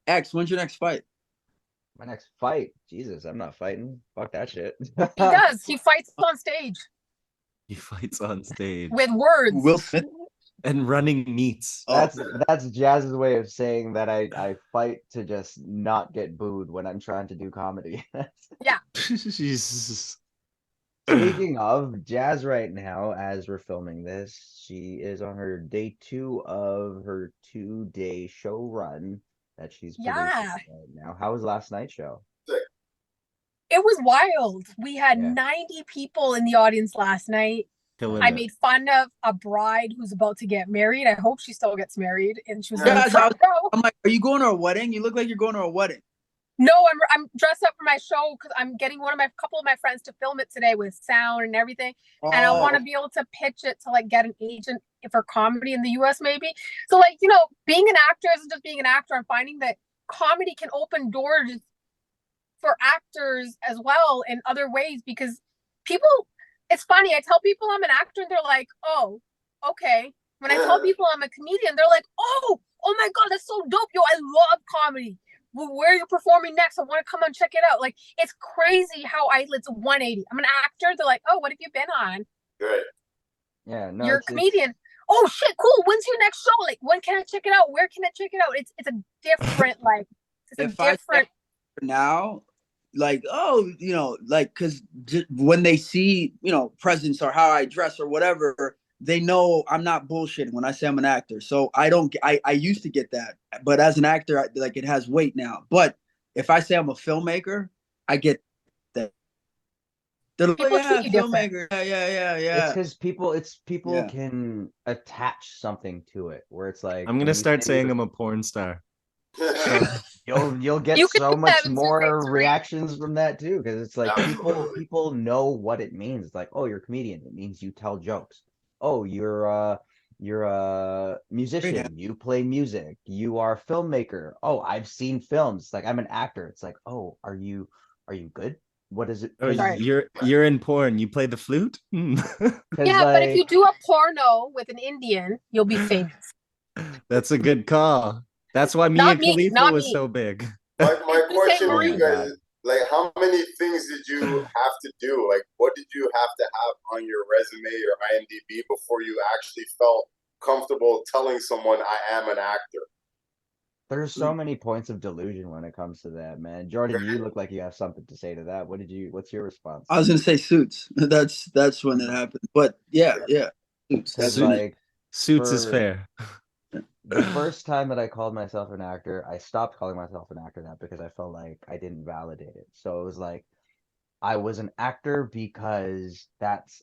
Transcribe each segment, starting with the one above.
X, when's your next fight? My next fight, Jesus, I'm not fighting. Fuck that shit. He does. He fights on stage He fights on with stage words. Will Smith? and running meats. Oh, That's Jazz's way of saying that I fight to just not get booed when I'm trying to do comedy. Yeah. Jesus. Speaking of Jazz right now, as we're filming this, she is on her day 2 of her 2-day show run that she's producing Yeah. right now. How was last night's show? It was wild. We had Yeah. 90 people in the audience last night. Killing I it. made fun of a bride who's about to get married. I hope she still gets married. And she was Yeah, in the front row. I'm like, are you going to a wedding? You look like you're going to a wedding. No, I'm dressed up for my show because I'm getting couple of my friends to film it today with sound and everything. And I want to be able to pitch it to like get an agent for comedy in the US maybe. So like, being an actor isn't just being an actor. I'm finding that comedy can open doors for actors as well in other ways because people, it's funny. I tell people I'm an actor and they're like, oh, okay. When I tell people I'm a comedian, they're like, oh my God, that's so dope. Yo, I love comedy. Where are you performing next? I want to come and check it out. Like, it's crazy how it's 180. I'm an actor. They're like, oh, what have you been on? Right. Yeah, no, You're a comedian. Oh shit, cool. When's your next show? Like, when can I check it out? Where can I check it out? It's a different now, like, oh, like, because when they see, presence or how I dress or whatever, they know I'm not bullshitting when I say I'm an actor. So I used to get that, but as an actor, like, it has weight now. But if I say I'm a filmmaker, I get that. They're like, people yeah, treat you filmmaker. Yeah. It's because people Yeah. can attach something to it where it's like I'm when gonna you start say saying you're- I'm a porn star. you'll get You could so do much that in more 2 days. reactions from that too because it's like Absolutely. people know what it means. It's like, oh, you're a comedian. It means you tell jokes. Oh, you're a musician. You play music. You are a filmmaker. Oh, I've seen films. It's like I'm an actor. It's like, oh, are you good? What is it? Oh, Right. you're in porn. You play the flute? Hmm. Yeah, but if you like do a porno with an Indian, you'll be famous. That's a good call. That's why Not Mia me, Khalifa not was me. so big. My You say question oh to my you Marie. guys God. is, like, how many things did you have to do? Like, what did you have to have on your resume or IMDb before you actually felt comfortable telling someone I am an actor? There's so many points of delusion when it comes to that, man. Jordan, you look like you have something to say to that. What's your response? I was gonna say Suits. That's when it happened. But yeah, Suits. Because That's when Suit, it. like suits is for fair. the first time that I called myself an actor, I stopped calling myself an actor that because I felt like I didn't validate it. So it was like I was an actor because that's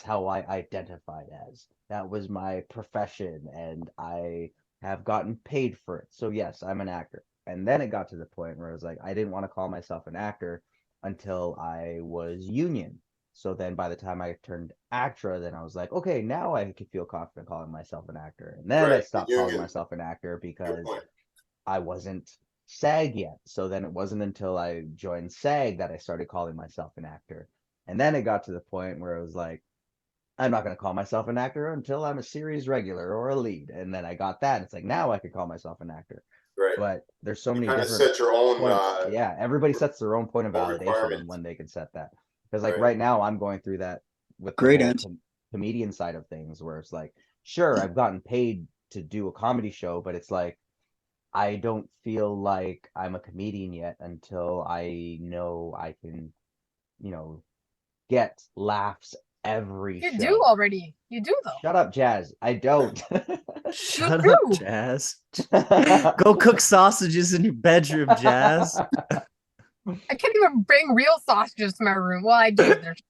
how I identified as. That was my profession, and I have gotten paid for it. So yes, I'm an actor. And then it got to the point where I was like, I didn't want to call myself an actor until I was union. So then by the time I turned ACTRA, then I was like, okay, now I could feel confident calling myself an actor. And then I Right. stopped calling Union. myself an actor Good because point. I wasn't SAG yet. So then it wasn't until I joined SAG that I started calling myself an actor. And then it got to the point where it was like, I'm not going to call myself an actor until I'm a series regular or a lead. And then I got that. It's like, now I could call myself an actor. Right. But there's so You many kind of different set your own points. Yeah, everybody sets their own point of own validation on requirements. when they can set that. Because like Right. right now, I'm going through that with the Great whole answer. comedian side of things, where it's like, sure, I've gotten paid to do a comedy show, but it's like I don't feel like I'm a comedian yet until I know I can, get laughs every You do show. already. You do though. Shut up, Jazz. I don't. Shut You up, do. Jazz. Go cook sausages in your bedroom, Jazz. I can't even bring real sausages to my room. Well, I do. There's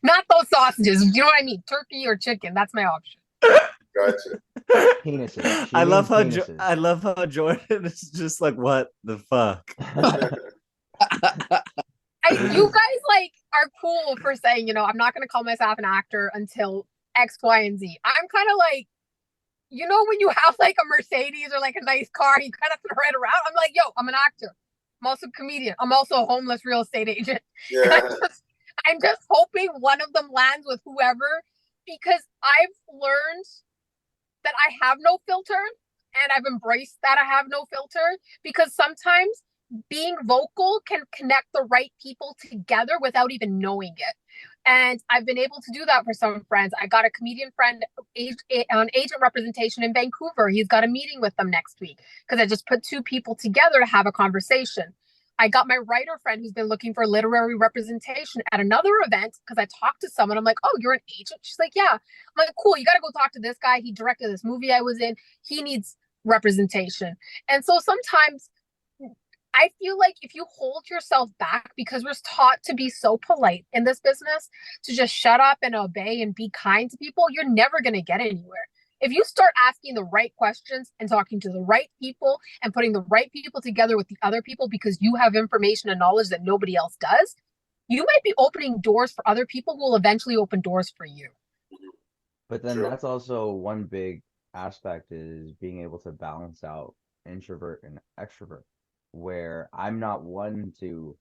not those sausages. You know what I mean? Turkey or chicken. That's my option. Gotcha. Penises. She I love means how penises. I love how Jordan is just like, what the fuck? You guys like are cool for saying, I'm not gonna call myself an actor until X, Y, and Z. I'm kind of like, when you have like a Mercedes or like a nice car, you kind of throw it around. I'm like, yo, I'm an actor. I'm also a comedian. I'm also a homeless real estate agent. And Yeah. I'm just hoping one of them lands with whoever, because I've learned that I have no filter. and I've embraced that I have no filter, because sometimes being vocal can connect the right people together without even knowing it. And I've been able to do that for some friends. I got a comedian friend on agent representation in Vancouver. He's got a meeting with them next week because I just put two people together to have a conversation. I got my writer friend who's been looking for literary representation at another event because I talked to someone. I'm like, oh, you're an agent? She's like, yeah. I'm like, cool, you got to go talk to this guy. He directed this movie I was in. He needs representation. And so sometimes I feel like if you hold yourself back, because we're taught to be so polite in this business, to just shut up and obey and be kind to people, you're never going to get anywhere. If you start asking the right questions and talking to the right people and putting the right people together with the other people because you have information and knowledge that nobody else does, you might be opening doors for other people who will eventually open doors for you. But then that's also one big aspect, is being able to balance out introvert and extrovert, where I'm not one to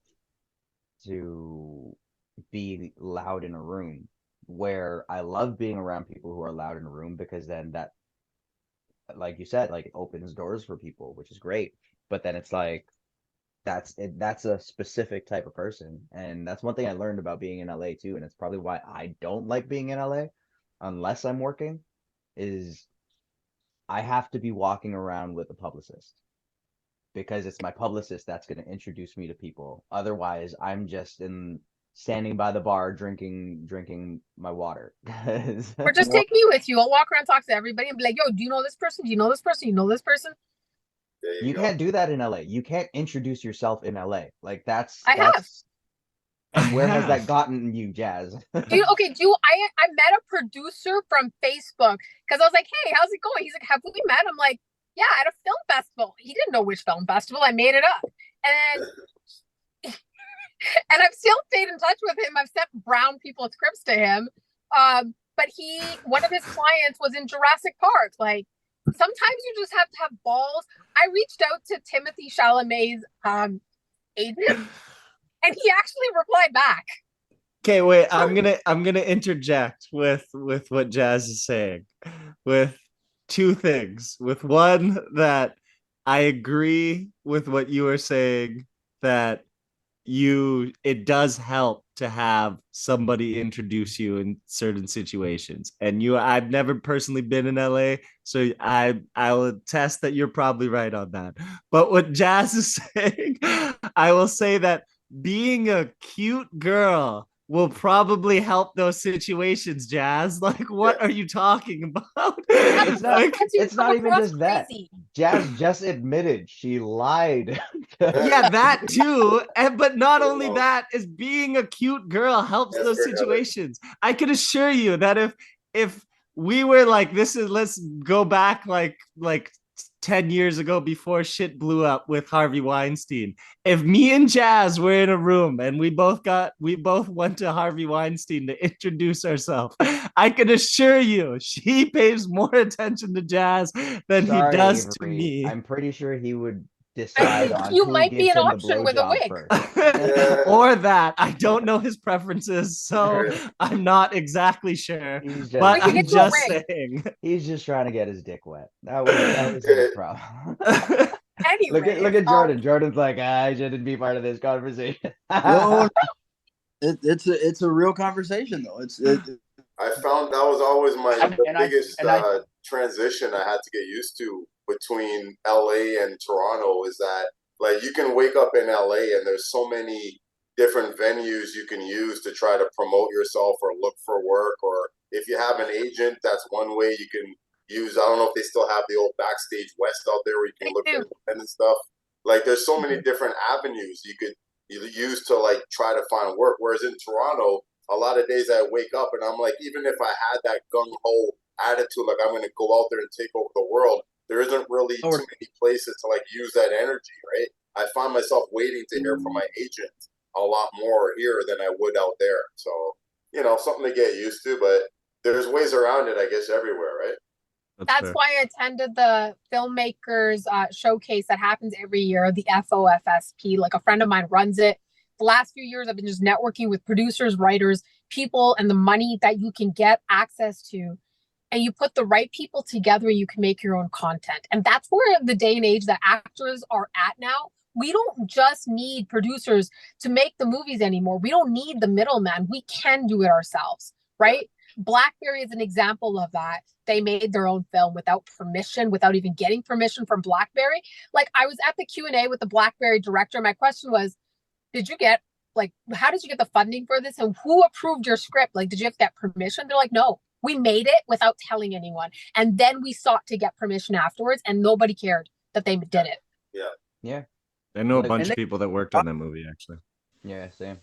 be loud in a room, where I love being around people who are loud in a room, because then that, like you said, like, it opens doors for people, which is great. But then it's like, that's a specific type of person. And that's one thing I learned about being in LA too, and it's probably why I don't like being in LA unless I'm working, is I have to be walking around with a publicist, because it's my publicist that's going to introduce me to people. Otherwise, I'm just standing by the bar drinking my water. Or just take me with you. I'll walk around, talk to everybody, and be like, yo, do you know this person? Do you know this person? You know this person? You can't do that in LA. You can't introduce yourself in LA. Like, that's have. And where has that gotten you, Jazz? I met a producer from Facebook because I was like, hey, how's it going? He's like, have we met? I'm like, yeah, at a film festival. He didn't know which film festival. I made it up. And and I've still stayed in touch with him. I've sent brown people scripts to him. But one of his clients was in Jurassic Park. Like, sometimes you just have to have balls. I reached out to Timothy Chalamet's agent, and he actually replied back. Okay, wait. I'm gonna interject with what Jazz is saying, with two things. With one, that I agree with what you are saying, that it does help to have somebody introduce you in certain situations. And I've never personally been in LA, so I will attest that you're probably right on that. But what Jazz is saying, I will say that being a cute girl will probably help those situations, Jazz. Like, what are you talking about? It's not even just that. Jazz just admitted she lied. Yeah, that too. But not only that, is being a cute girl helps those situations. I can assure you that if we were like, let's go back like 10 years ago, before shit blew up with Harvey Weinstein. If me and Jazz were in a room and we both went to Harvey Weinstein to introduce ourselves, I can assure you she pays more attention to Jazz than he does to me. I'm pretty sure he would decide on you who might gives be an him option the with a blowjob wig. first. Or that. I don't know his preferences, so I'm not exactly sure. But I'm just saying. He's just trying to get his dick wet. That was his problem. Anyway, look at Jordan. Jordan's like, I shouldn't be part of this conversation. No, it's a real conversation though. I found that was always the biggest transition I had to get used to between LA and Toronto, is that, like, you can wake up in LA and there's so many different venues you can use to try to promote yourself or look for work, or if you have an agent, that's one way you can use. I don't know if they still have the old Backstage West out there where you can look for independent stuff. Like, there's so many different avenues you could use to, like, try to find work. Whereas in Toronto, a lot of days I wake up and I'm like, even if I had that gung-ho attitude, like I'm going to go out there and take over the world, there isn't really too many places to, like, use that energy, right? I find myself waiting to hear from my agent a lot more here than I would out there. So, something to get used to, but there's ways around it, I guess, everywhere, right? That's why I attended the filmmakers showcase that happens every year, the FOFSP. Like, a friend of mine runs it. The last few years, I've been just networking with producers, writers, people, and the money that you can get access to and you put the right people together, you can make your own content. And that's where the day and age that actors are at now. We don't just need producers to make the movies anymore. We don't need the middleman. We can do it ourselves, right? BlackBerry is an example of that. They made their own film without permission, without even getting permission from BlackBerry. Like, I was at the Q&A with the BlackBerry director. My question was, how did you get the funding for this? And who approved your script? Like, did you have to get permission? They're like, no, we made it without telling anyone. And then we sought to get permission afterwards, and nobody cared that they did it. Yeah. Yeah. I know a bunch of people that worked on that movie, actually. Yeah, same.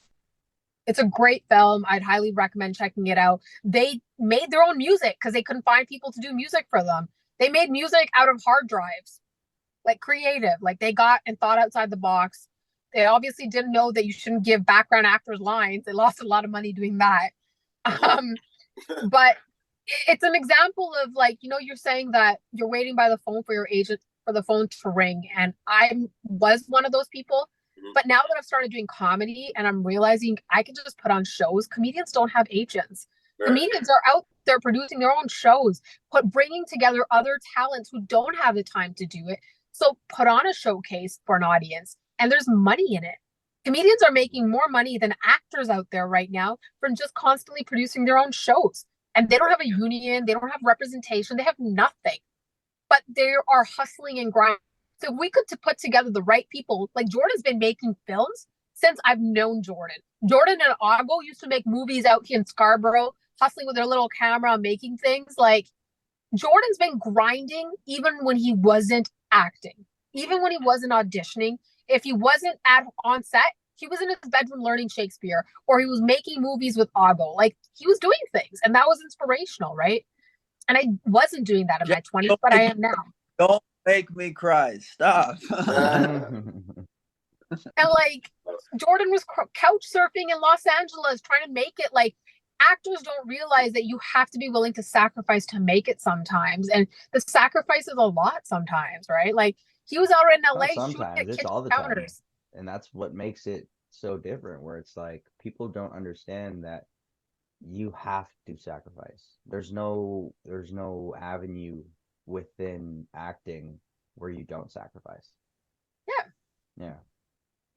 It's a great film. I'd highly recommend checking it out. They made their own music because they couldn't find people to do music for them. They made music out of hard drives, like creative. Like, they got and thought outside the box. They obviously didn't know that you shouldn't give background actors lines. They lost a lot of money doing that. But it's an example of, like, you're saying that you're waiting by the phone for your agent for the phone to ring. And I was one of those people. But now that I've started doing comedy and I'm realizing I can just put on shows, comedians don't have agents. Right. Comedians are out there producing their own shows, bringing together other talents who don't have the time to do it. So put on a showcase for an audience, and there's money in it. Comedians are making more money than actors out there right now from just constantly producing their own shows. And they don't have a union, they don't have representation, they have nothing. But they are hustling and grinding. So if we could put together the right people, like, Jordan's been making films since I've known Jordan. Jordan and Ago used to make movies out here in Scarborough, hustling with their little camera, making things. Like, Jordan's been grinding even when he wasn't acting, even when he wasn't auditioning. If he wasn't on set, he was in his bedroom learning Shakespeare, or he was making movies with Ago. Like, he was doing things, and that was inspirational, right? And I wasn't doing that in my 20s, but I am now. Don't make me cry. Stop. And, like, Jordan was couch surfing in Los Angeles trying to make it. Like, actors don't realize that you have to be willing to sacrifice to make it sometimes. And the sacrifice is a lot sometimes, right? Like, he was already in LA sometimes, it's all the counters. Time. And that's what makes it so different, where it's like people don't understand that you have to sacrifice. There's no avenue within acting where you don't sacrifice. Yeah.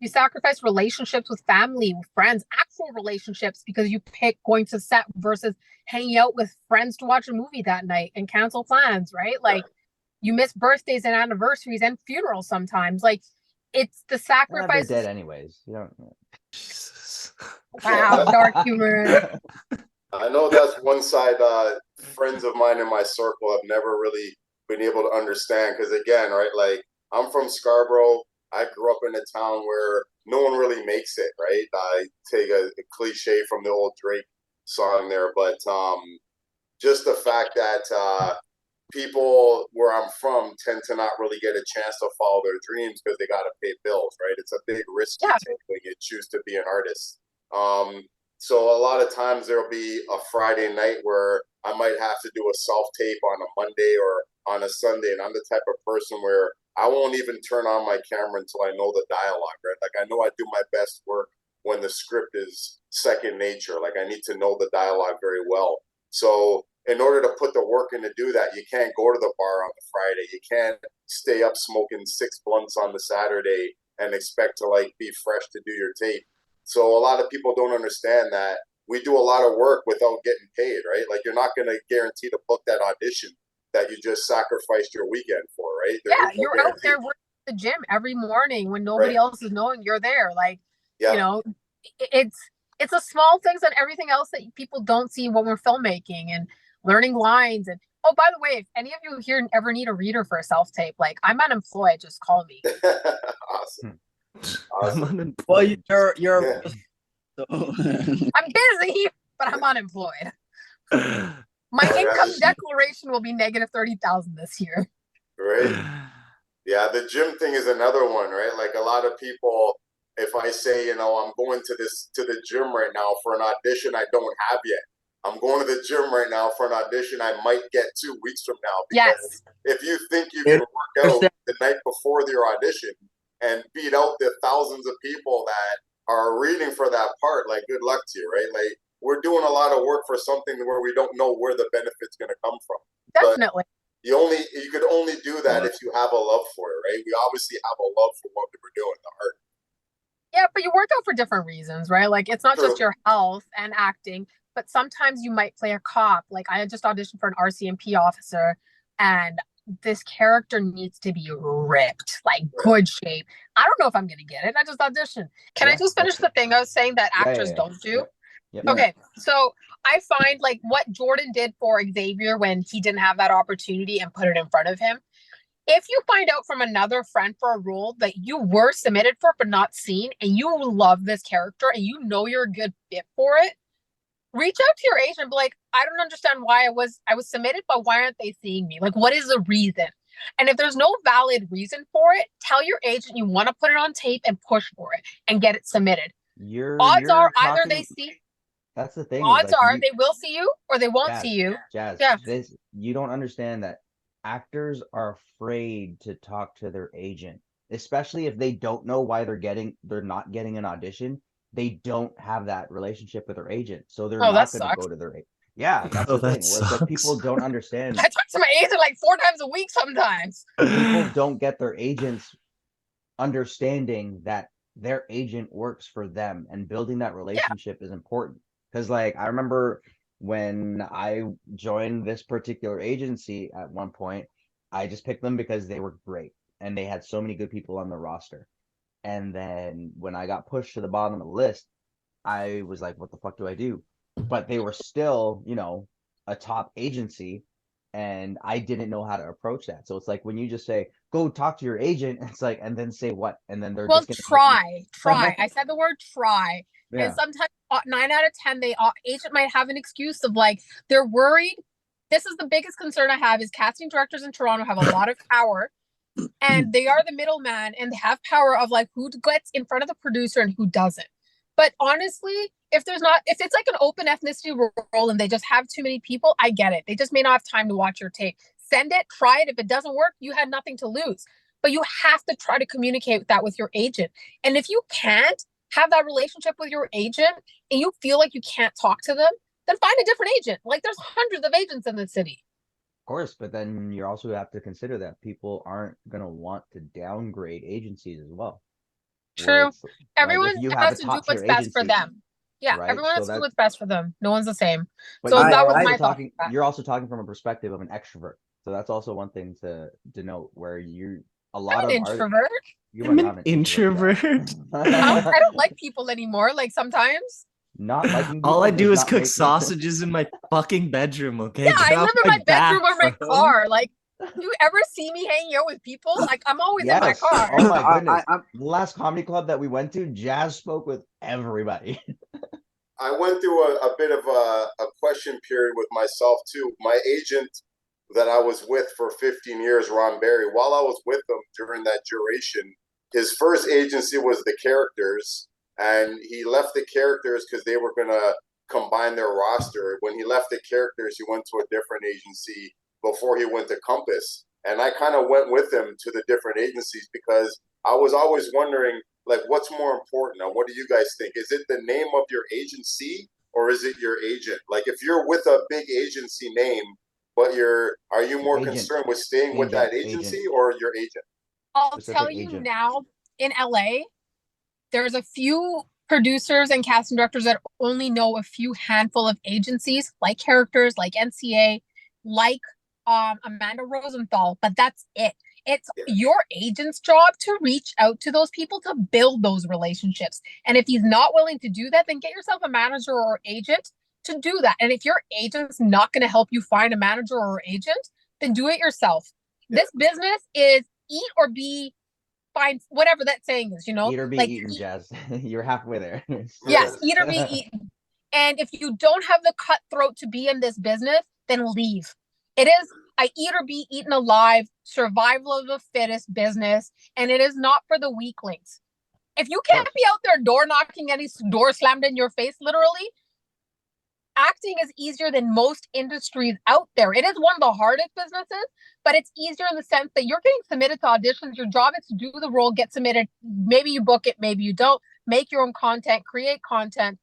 You sacrifice relationships with family, with friends, actual relationships, because you pick going to set versus hanging out with friends to watch a movie that night and cancel plans, right? Like, you miss birthdays and anniversaries and funerals sometimes. Like, it's the sacrifice. They're dead anyways. You don't. Jesus. Wow, dark humor. I know that's one side friends of mine in my circle have never really been able to understand, because, again, right, like, I'm from Scarborough. I grew up in a town where no one really makes it, right? I take a cliche from the old Drake song there, but just the fact that people where I'm from tend to not really get a chance to follow their dreams because they got to pay bills, right? It's a big risk you take when you choose to be an artist. So a lot of times there'll be a Friday night where I might have to do a self-tape on a Monday or on a Sunday, and I'm the type of person where I won't even turn on my camera until I know the dialogue, right? Like, I know I do my best work when the script is second nature. Like, I need to know the dialogue very well. So in order to put the work in to do that, you can't go to the bar on the Friday. You can't stay up smoking 6 blunts on the Saturday and expect to, like, be fresh to do your tape. So a lot of people don't understand that we do a lot of work without getting paid, right? Like, you're not going to guarantee to book that audition that you just sacrificed your weekend for, right? You're out there working at the gym every morning when nobody else is knowing you're there. Like, you know, it's a small things and everything else that people don't see when we're filmmaking and learning lines. And oh, by the way, if any of you here ever need a reader for a self-tape, like, I'm unemployed, just call me. Awesome. I'm unemployed. Well, you're I'm busy, but I'm unemployed. My income declaration will be negative 30,000 this year. Right. Yeah, the gym thing is another one, right? Like, a lot of people, if I say, you know, I'm going to the gym right now for an audition I don't have yet. I'm going to the gym right now for an audition I might get 2 weeks from now. Because if you think you can work out the night before your audition and beat out the thousands of people that are reading for that part, like, good luck to you, right? Like, we're doing a lot of work for something where we don't know where the benefit's going to come from. Definitely. But you could only do that if you have a love for it, right? We obviously have a love for what we're doing, the art. Yeah, but you work out for different reasons, right? Like it's not True. just your health and acting, but sometimes you might play a cop. Like I just auditioned for an RCMP officer, and this character needs to be ripped, like good shape. I don't know if I'm gonna get it. I just auditioned. Can I just finish the thing I was saying that actors don't do? Yep. Okay, so I find like what Jordan did for Xavier when he didn't have that opportunity and put it in front of him. If you find out from another friend for a role that you were submitted for but not seen, and you love this character and you know you're a good fit for it, reach out to your agent and be like, I don't understand why I was submitted, but why aren't they seeing me? Like, what is the reason? And if there's no valid reason for it, tell your agent you want to put it on tape and push for it and get it submitted. Odds are either they see. That's the thing. Odds are they will see you or they won't see you. Jazz, you don't understand that actors are afraid to talk to their agent, especially if they don't know why they're not getting an audition. They don't have that relationship with their agent, so they're not going to go to their agent. Yeah, that's the thing. Where like, people don't understand. I talk to my agent like 4 times a week sometimes. People don't get their agents understanding that their agent works for them, and building that relationship is important. Because like I remember when I joined this particular agency at one point, I just picked them because they were great and they had so many good people on the roster. And then when I got pushed to the bottom of the list, I was like, what the fuck do I do? But they were still, you know, a top agency, and I didn't know how to approach that. So it's like when you just say, go talk to your agent, it's like, and then say what? And then they're just gonna try. I said the word try. Yeah. And sometimes 9 out of 10, agent might have an excuse of like, they're worried. This is the biggest concern I have is casting directors in Toronto have a lot of power, and they are the middleman, and they have power of like who gets in front of the producer and who doesn't. But honestly, if it's like an open ethnicity role and they just have too many people, I get it. They just may not have time to watch your tape. Send it, try it. If it doesn't work, you had nothing to lose. But you have to try to communicate that with your agent. And if you can't have that relationship with your agent and you feel like you can't talk to them, then find a different agent. Like there's hundreds of agents in the city. Of course, but then you also have to consider that people aren't going to want to downgrade agencies as well. True. Everyone has to do what's best for them. Yeah, right? Everyone has to do what's best for them. No one's the same. But so that was my thought. You're also talking from a perspective of an extrovert. So that's also one thing to denote where you're a lot of introvert. I'm an introvert. I don't like people anymore. Like sometimes. Not liking all I do is cook sausages in my fucking bedroom. Okay. Yeah, I live in my bedroom or my car. Like, do you ever see me hanging out with people? Like, I'm always in my car. Oh my goodness! The last comedy club that we went to, Jazz spoke with everybody. I went through a bit of a question period with myself too. My agent that I was with for 15 years, Ron Barry, while I was with him during that duration, his first agency was the Characters, and he left the Characters because they were going to combine their roster. When he left the Characters, he went to a different agency before he went to Compass. And I kind of went with him to the different agencies because I was always wondering, like, what's more important? Now, what do you guys think? Is it the name of your agency or is it your agent? Like, if you're with a big agency name, but are you more concerned with staying with that agency or your agent? I'll tell you now, in LA, there's a few producers and casting directors that only know a few handful of agencies, like Characters, like NCA, like Amanda Rosenthal, but that's it. It's your agent's job to reach out to those people to build those relationships. And if he's not willing to do that, then get yourself a manager or agent to do that. And if your agent's not going to help you find a manager or agent, then do it yourself. This business is eat or be fine, whatever that saying is, you know? Eat or be eaten, Jazz. You're halfway there. Yes, eat or be eaten. And if you don't have the cutthroat to be in this business, then leave. It is a eat or be eaten alive, survival of the fittest business, and it is not for the weaklings. If you can't be out there door knocking, any door slammed in your face, literally, acting is easier than most industries out there. It is one of the hardest businesses, but it's easier in the sense that you're getting submitted to auditions. Your job is to do the role, get submitted. Maybe you book it, maybe you don't. Make your own content, create content.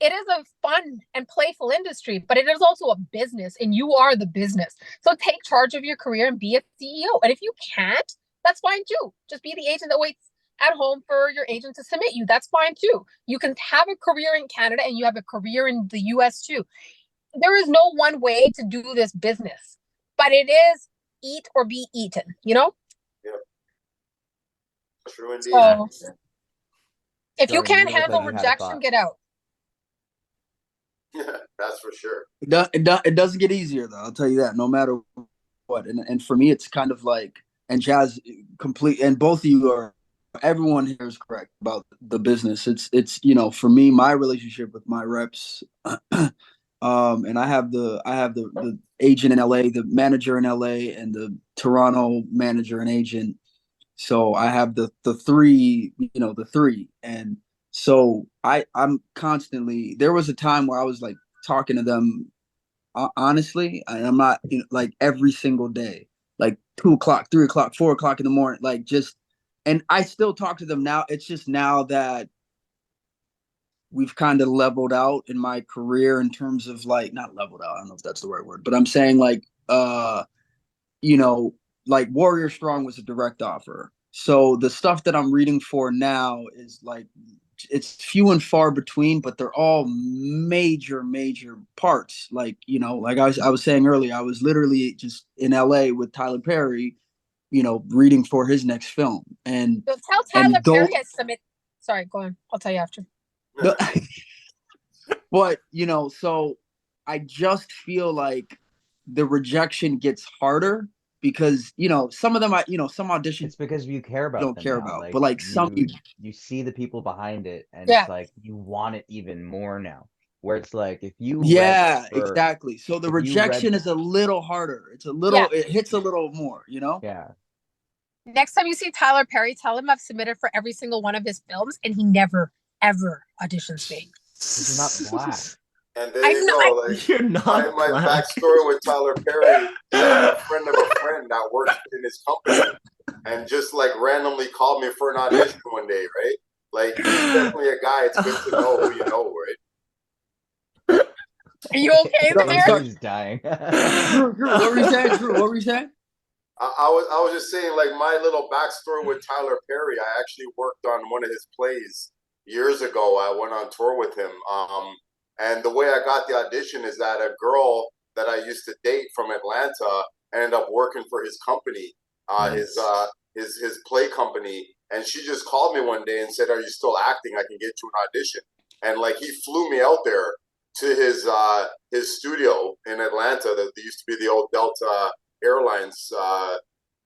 it is a fun and playful industry, but it is also a business, and you are the business. So take charge of your career and be a CEO. And if you can't, that's fine too. Just be the agent that waits at home for your agent to submit you. That's fine too. You can have a career in Canada and you have a career in the US too. There is no one way to do this business, but it is eat or be eaten, you know? Yep. True indeed. So if you Jordan, can't you look handle like you had a rejection, thought. get out. That's for sure. It doesn't get easier though. I'll tell you that. No matter what, and for me, it's kind of like, and Jazz complete, and both of you are. Everyone here is correct about the business. It's you know, for me, my relationship with my reps, and I have the agent in LA, the manager in LA, and the Toronto manager and agent. So I have the three, you know, the three, and so I'm constantly. There was a time where I was like talking to them honestly, and I'm not, you know, like every single day, like 2 o'clock, 3 o'clock, 4 o'clock in the morning, like just, and I still talk to them now. It's just now that we've kind of leveled out in my career in terms of like, not leveled out, I don't know if that's the right word, but I'm saying like, you know, like Warrior Strong was a direct offer. So the stuff that I'm reading for now is like, it's few and far between, but they're all major parts. Like, you know, like I was saying earlier, I was literally just in LA with Tyler Perry, you know, reading for his next film. And So tell Tyler Perry I submit. Sorry, go on. I'll tell you after. But, you know, so I just feel like the rejection gets harder because, you know, some of them, you know, some auditions It's because you care about don't them care now. about, Like, but like some you see the people behind it, and Yeah. it's like you want it even more now. Where it's like if you yeah, read for, exactly. So the if you rejection read, is a little harder. It's a little, it hits a little more, you know? yeah, Next time you see Tyler Perry, tell him I've submitted for every single one of his films, and he never ever auditions me. because you're not black. And there you go. Like You're not my black. backstory with Tyler Perry. I have a friend of a friend that works in his company, and just like randomly called me for an audition one day. Right? Like he's definitely a guy. It's good to know who you know, right? Are you okay there? Drew's dying. Drew, what were you saying? Drew, what were you saying? I was just saying, like, my little backstory with Tyler Perry. I actually worked on one of his plays years ago. I went on tour with him. And the way I got the audition is that a girl that I used to date from Atlanta ended up working for his company, Nice. his play company. And she just called me one day and said, "Are you still acting? I can get you an audition." And like he flew me out there to his studio in Atlanta. That used to be the old Delta Airlines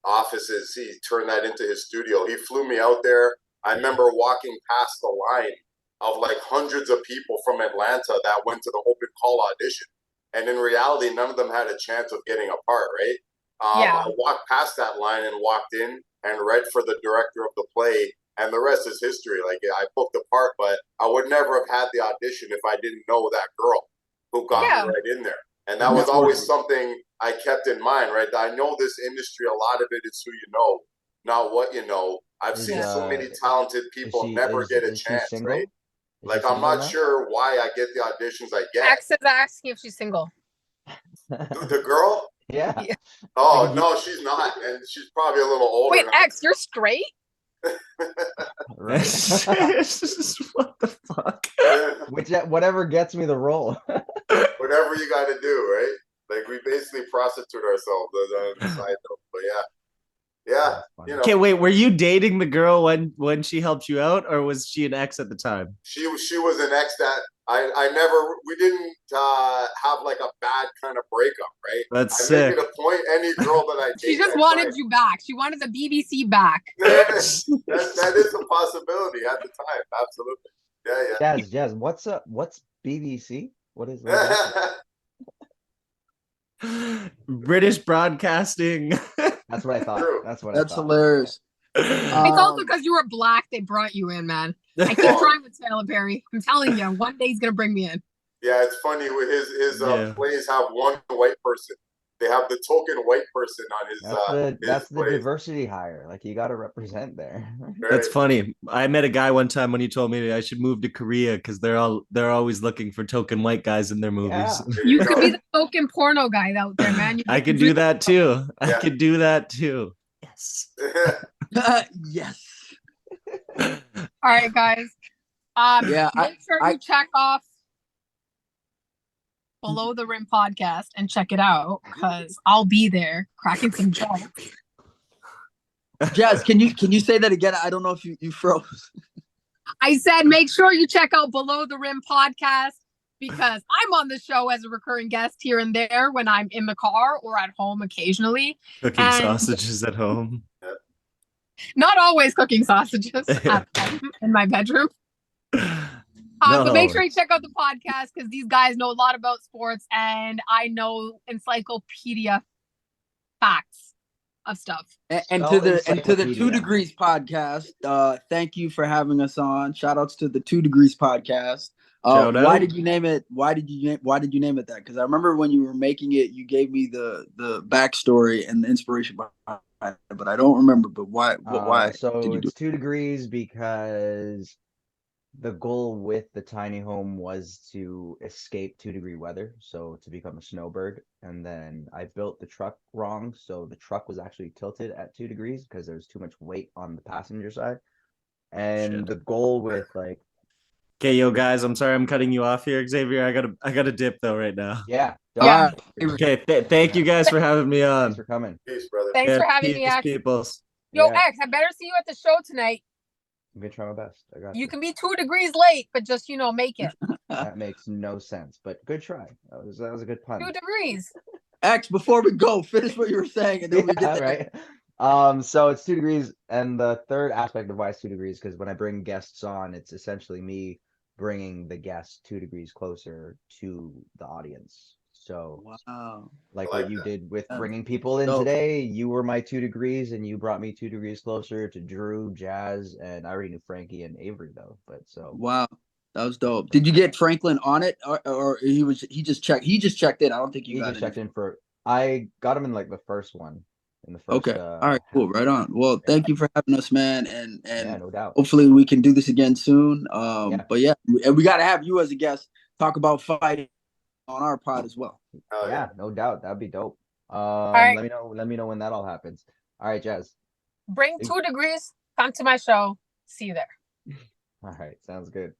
offices. He turned that into his studio. He flew me out there. I remember walking past the line of like hundreds of people from Atlanta that went to the open call audition. And in reality, none of them had a chance of getting a part, right? I walked past that line and walked in and read for the director of the play, and the rest is history. Like I booked the part, but I would never have had the audition if I didn't know that girl who got me right in there. And that was always something I kept in mind, right? I know this industry, a lot of it is who you know, not what you know. I've seen so many talented people never get a chance, right? Like I'm not sure why I get the auditions I get. X is asking if she's single. The girl? Yeah. Oh no, she's not, and she's probably a little older. Wait, X, you're straight? Right. What the fuck? Whatever gets me the role. Whatever you got to do, right? Like we basically prostitute ourselves on the side note, but yeah, you know. Okay, wait. Were you dating the girl when she helped you out, or was she an ex at the time? She was an ex that we didn't have like a bad kind of breakup, right? That's I sick. make it a point. Any girl that I date, she just wanted you back. She wanted the BBC back. that is a possibility at the time. Absolutely. Yeah. Jazz, what's BBC? What is that? British Broadcasting. That's what I thought. True. That's hilarious. It's also because you were black they brought you in, man. I keep trying with Tyler Perry. I'm telling you, one day he's gonna bring me in. Yeah, it's funny with his plays have one white person. they have the token white person on his That's the place. diversity hire. Like, you got to represent there. That's funny. I met a guy one time when he told me I should move to Korea because they're always looking for token white guys in their movies. Yeah. You could be the token porno guy out there, man. I could do that too. I could do that too. Yes. Yes. All right, guys. Yeah, Make sure you check off Below the Rim podcast and check it out because I'll be there cracking some jokes. Jazz, can you say that again? I don't know if you froze. I said make sure you check out Below the Rim podcast because I'm on the show as a recurring guest here and there when I'm in the car or at home occasionally. Cooking sausages at home. Not always cooking sausages at home in my bedroom. But make sure you check out the podcast because these guys know a lot about sports and I know encyclopedia facts of stuff. And to the 2 Degrees podcast, thank you for having us on. Shout outs to the 2 Degrees podcast. Why did you name it? Why did you name it that? Because I remember when you were making it, you gave me the backstory and the inspiration behind it, but I don't remember. But why? Why? So it's 2 degrees because the goal with the tiny home was to escape 2-degree weather, so to become a snowbird. And then I built the truck wrong, so the truck was actually tilted at 2 degrees because there was too much weight on the passenger side. And the goal with like, okay, yo guys, I'm sorry I'm cutting you off here, Xavier. I gotta dip though right now. Yeah. Okay, thank you guys for having me on. Thanks for coming. Peace, brother. Thanks for having me, X. Peoples. Yo, X, I better see you at the show tonight. I'm gonna try my best. I got you. Can be 2 degrees late, but just make it. That makes no sense, but good try. That was a good pun. 2 degrees. X, before we go, finish what you were saying, and then we get right. So it's 2 degrees, and the third aspect of why it's 2 degrees because when I bring guests on, it's essentially me bringing the guests 2 degrees closer to the audience. So, like what you did with bringing people in today, you were my 2 degrees, and you brought me 2 degrees closer to Drew, Jazz, and I already knew Frankie and Avery though. But wow, that was dope. Did you get Franklin on it, or he just checked? He just checked in. I don't think you got just checked in for. I got him in like the first one. In the first. Okay. All right. Cool. Right on. Well, thank you for having us, man, and no doubt. Hopefully we can do this again soon. But yeah, we got to have you as a guest talk about fighting on our pod as well. Yeah, no doubt. That'd be dope. Right. Let me know when that all happens. All right, Jazz. Bring 2 degrees. Come to my show. See you there. All right, sounds good.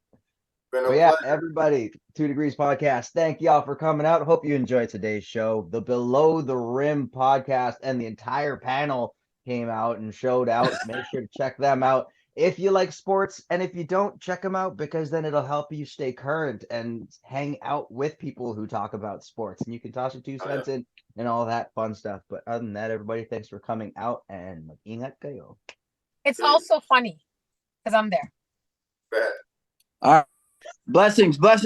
But yeah, everybody, 2 Degrees podcast. Thank y'all for coming out. Hope you enjoyed today's show. The Below the Rim podcast and the entire panel came out and showed out. Make sure to check them out. If you like sports, and if you don't, check them out because then it'll help you stay current and hang out with people who talk about sports. And you can toss your 2 cents in and all that fun stuff. But other than that, everybody, thanks for coming out and mag-ingat kayo. It's also funny because I'm there. All right. Blessings. Bless